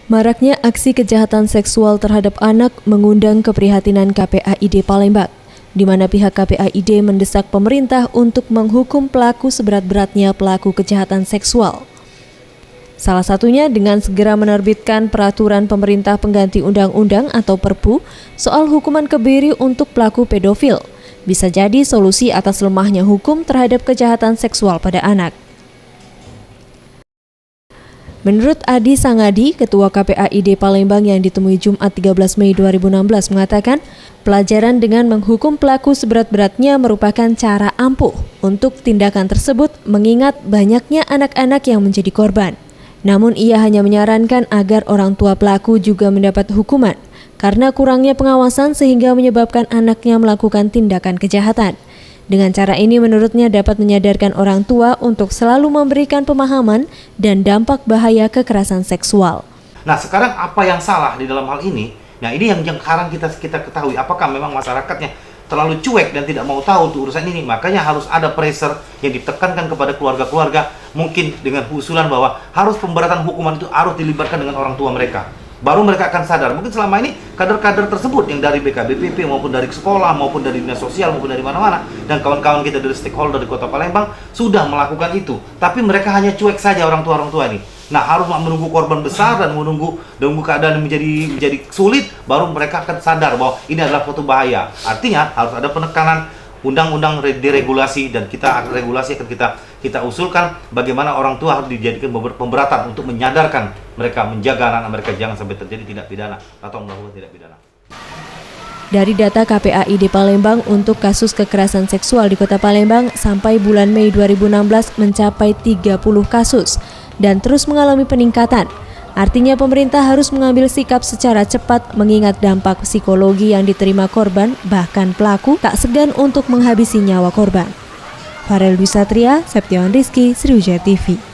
Maraknya aksi kejahatan seksual terhadap anak mengundang keprihatinan KPAID Palembang, di mana pihak KPAID mendesak pemerintah untuk menghukum pelaku seberat-beratnya pelaku kejahatan seksual. Salah satunya dengan segera menerbitkan peraturan pemerintah pengganti undang-undang atau Perpu soal hukuman kebiri untuk pelaku pedofil. Bisa jadi solusi atas lemahnya hukum terhadap kejahatan seksual pada anak. Menurut Adi Sangadi, Ketua KPAID Palembang yang ditemui Jumat 13 Mei 2016 mengatakan, pelajaran dengan menghukum pelaku seberat-beratnya merupakan cara ampuh untuk tindakan tersebut mengingat banyaknya anak-anak yang menjadi korban. Namun ia hanya menyarankan agar orang tua pelaku juga mendapat hukuman karena kurangnya pengawasan sehingga menyebabkan anaknya melakukan tindakan kejahatan. Dengan cara ini menurutnya dapat menyadarkan orang tua untuk selalu memberikan pemahaman dan dampak bahaya kekerasan seksual. Nah, sekarang apa yang salah di dalam hal ini? Nah, ini yang sekarang kita ketahui. Apakah memang masyarakatnya terlalu cuek dan tidak mau tahu untuk urusan ini? Makanya harus ada pressure yang ditekankan kepada keluarga-keluarga, mungkin dengan usulan bahwa harus pemberatan hukuman itu harus dilibatkan dengan orang tua mereka. Baru mereka akan sadar. Mungkin selama ini kader-kader tersebut yang dari BKBPP maupun dari sekolah maupun dari dinas sosial maupun dari mana-mana dan kawan-kawan kita dari stakeholder di Kota Palembang sudah melakukan itu. Tapi mereka hanya cuek saja orang tua ini. Nah, harus menunggu korban besar dan menunggu keadaan menjadi sulit baru mereka akan sadar bahwa ini adalah suatu bahaya. Artinya harus ada penekanan undang-undang diregulasi dan regulasi akan kita usulkan bagaimana orang tua harus dijadikan pemberatan untuk menyadarkan mereka, menjaga anak mereka jangan sampai terjadi tindak pidana atau melakukan tindak pidana. Dari data KPAID Palembang untuk kasus kekerasan seksual di Kota Palembang sampai bulan Mei 2016 mencapai 30 kasus dan terus mengalami peningkatan. Artinya pemerintah harus mengambil sikap secara cepat mengingat dampak psikologi yang diterima korban, bahkan pelaku tak segan untuk menghabisi nyawa korban. Farel Dwi Satria, Septiawan Rizky, Sriwijaya TV.